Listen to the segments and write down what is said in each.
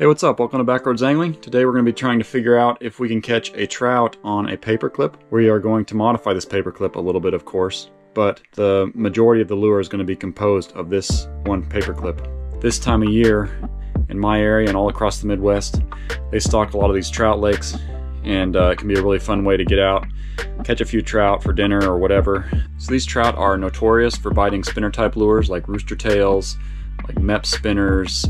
Hey, what's up? Welcome to Backroads Angling. Today we're going to be trying to figure out if we can catch a trout on a paper clip. We are going to modify this paper clip a little bit, of course, but the majority of the lure is going to be composed of this one paper clip. This time of year, in my area and all across the Midwest, they stock a lot of these trout lakes, and it can be a really fun way to get out, catch a few trout for dinner or whatever. So these trout are notorious for biting spinner type lures like rooster tails, like Mep spinners,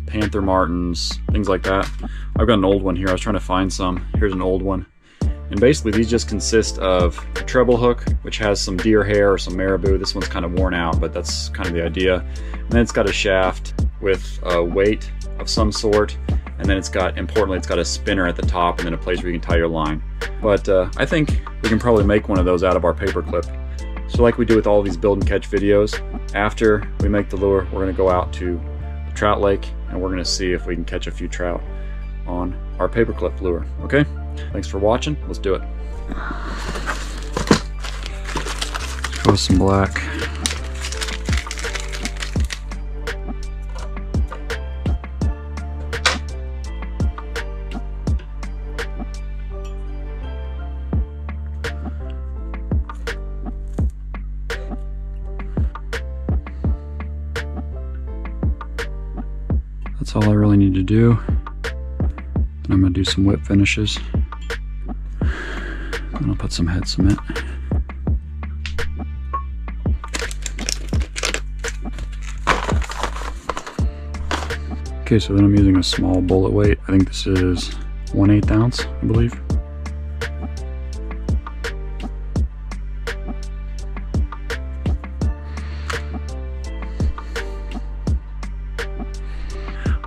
panther martins, things like that. I've got an old one here. I was trying to find some. Here's an old one. And basically these just consist of a treble hook, which has some deer hair or some marabou. This one's kind of worn out, but that's kind of the idea. And then it's got a shaft with a weight of some sort. And then it's got, importantly, it's got a spinner at the top and then a place where you can tie your line. But I think we can probably make one of those out of our paper clip. So like we do with all these build and catch videos, after we make the lure, we're going to go out to the trout lake and we're going to see if we can catch a few trout on our paperclip lure. Okay? Thanks for watching. Let's do it. Let's go with some black. That's all I really need to do. Then I'm going to do some whip finishes. And I'll put some head cement. Okay, so then I'm using a small bullet weight. I think this is 1/8 ounce, I believe.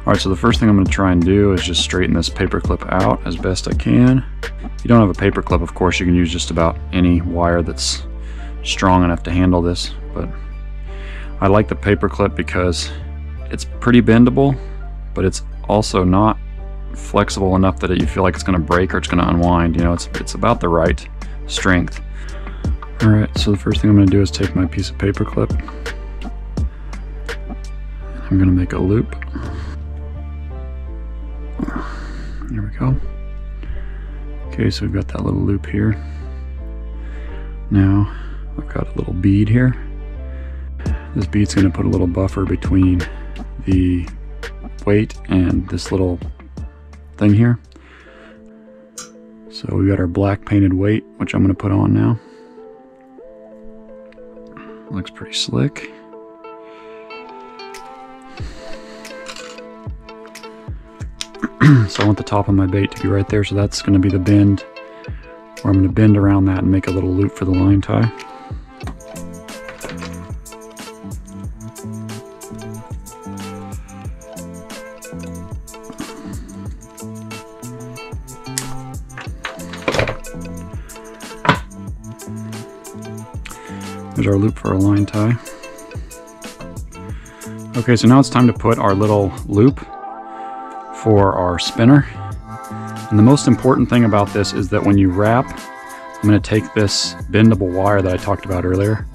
Alright, so the first thing I'm going to try and do is just straighten this paper clip out as best I can. If you don't have a paper clip, of course, you can use just about any wire that's strong enough to handle this. But I like the paper clip because it's pretty bendable, but it's also not flexible enough that you feel like it's going to break or it's going to unwind. You know, it's about the right strength. Alright, so the first thing I'm going to do is take my piece of paper clip. I'm going to make a loop. There we go. Okay, so we've got that little loop here. Now, I've got a little bead here. This bead's going to put a little buffer between the weight and this little thing here. So we've got our black painted weight, which I'm going to put on now. Looks pretty slick. So I want the top of my bait to be right there, so that's going to be the bend, where I'm going to bend around that and make a little loop for the line tie. There's our loop for our line tie. Okay, so now it's time to put our little loop for our spinner. And the most important thing about this is that when you wrap, I'm going to take this bendable wire that I talked about earlier,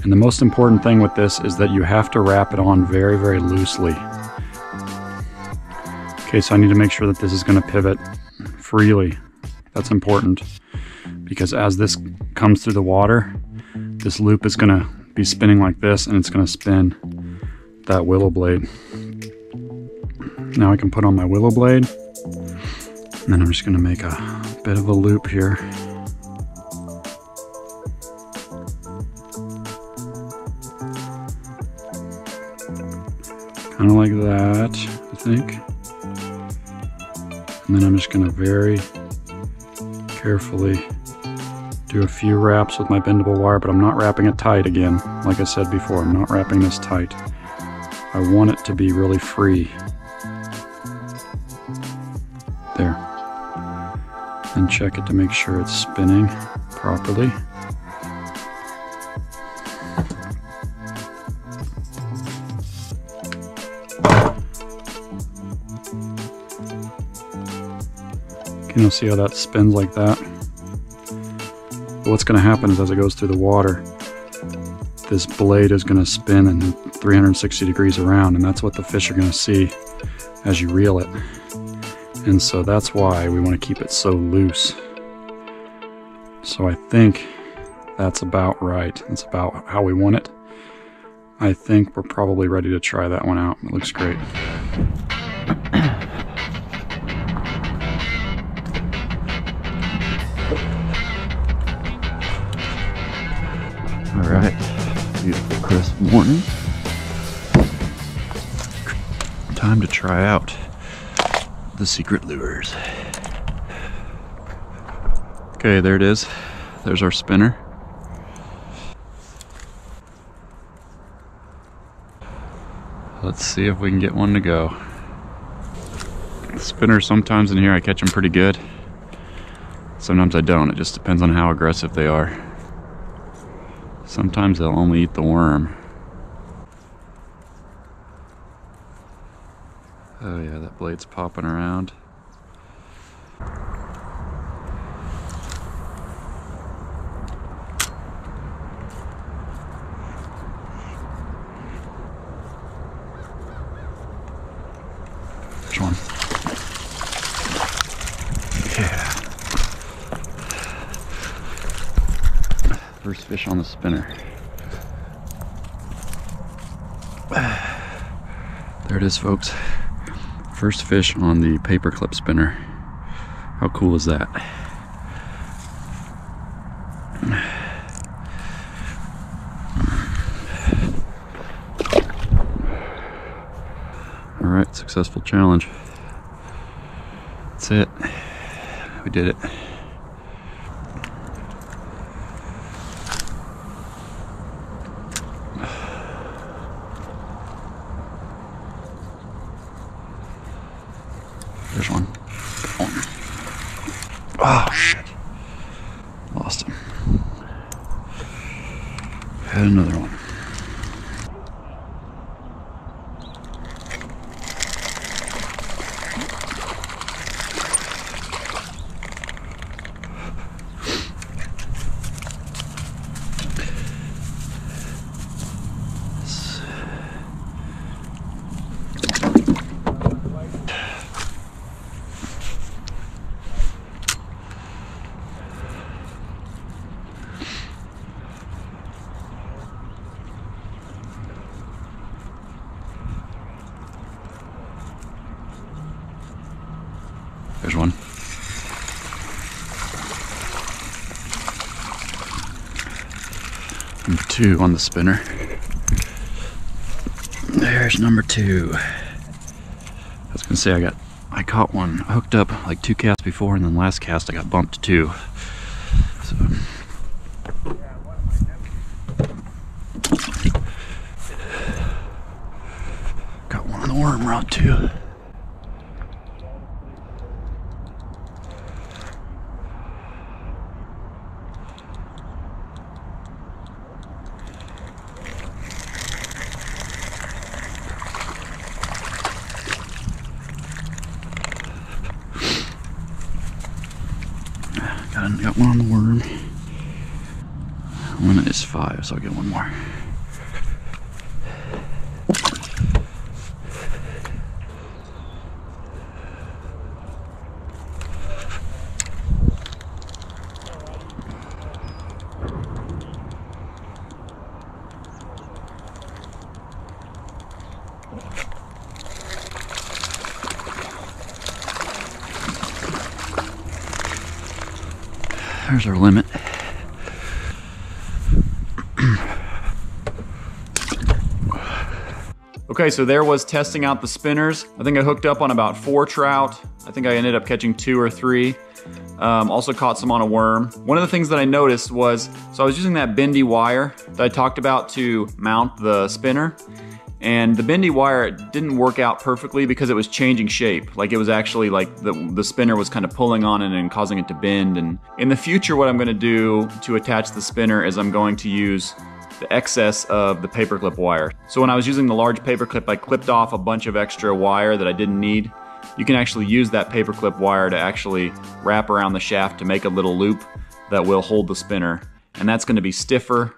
and the most important thing with this is that you have to wrap it on very, very loosely. Okay, so I need to make sure that this is going to pivot freely. That's important, because as this comes through the water, this loop is going to be spinning like this, and it's going to spin that willow blade. Now I can put on my willow blade, and then I'm just going to make a bit of a loop here. Kind of like that, I think. And then I'm just going to very carefully do a few wraps with my bendable wire, but I'm not wrapping it tight again. Like I said before, I'm not wrapping this tight. I want it to be really free. There. And check it to make sure it's spinning properly. Okay, you'll see how that spins like that. But what's going to happen is as it goes through the water, this blade is going to spin in 360 degrees around, and that's what the fish are going to see as you reel it. And so that's why we want to keep it so loose. So I think that's about right. That's about how we want it. I think we're probably ready to try that one out. It looks great. All right, beautiful crisp morning. Time to try out the secret lures. Okay, there it is. There's our spinner. Let's see if we can get one to go. The spinners, sometimes in here I catch them pretty good. Sometimes I don't. It just depends on how aggressive they are. Sometimes they'll only eat the worm. Oh yeah, that blade's popping around. There's one. Yeah. First fish on the spinner. There it is, folks. First fish on the paperclip spinner. How cool is that? All right, successful challenge. That's it. We did it. There's one. Oh, shit. Lost him. Had another one. There's one. Number 2 on the spinner. There's number 2. I was gonna say I caught one hooked up like 2 casts before, and then last cast I got bumped to 2. So. Got one on the worm rod too. Got one on the worm. Limit is 5, so I'll get one more. There's our limit. Okay, so there was testing out the spinners. I think I hooked up on about 4 trout. I think I ended up catching 2 or 3. Also caught some on a worm. One of the things that I noticed was, so I was using that bendy wire that I talked about to mount the spinner. And the bendy wire didn't work out perfectly because it was changing shape. Like it was actually like the spinner was kind of pulling on it and causing it to bend. And in the future, what I'm gonna do to attach the spinner is I'm going to use the excess of the paperclip wire. So when I was using the large paperclip, I clipped off a bunch of extra wire that I didn't need. You can actually use that paperclip wire to actually wrap around the shaft to make a little loop that will hold the spinner. And that's gonna be stiffer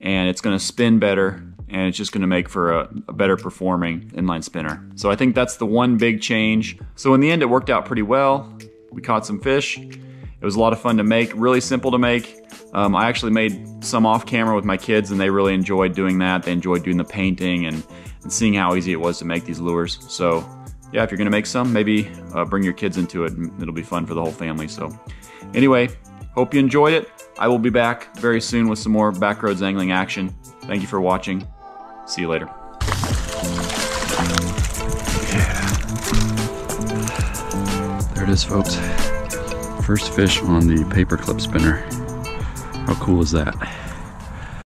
and it's gonna spin better. and it's just going to make for a better performing inline spinner. So I think that's the one big change. So in the end, it worked out pretty well. We caught some fish. It was a lot of fun to make, really simple to make. I actually made some off camera with my kids, and they really enjoyed doing that. They enjoyed doing the painting and seeing how easy it was to make these lures. So yeah, if you're gonna make some, maybe bring your kids into it, and it'll be fun for the whole family. So anyway, hope you enjoyed it. I will be back very soon with some more backroads angling action. Thank you for watching. See you later. Yeah. There it is, folks. First fish on the paperclip spinner. How cool is that?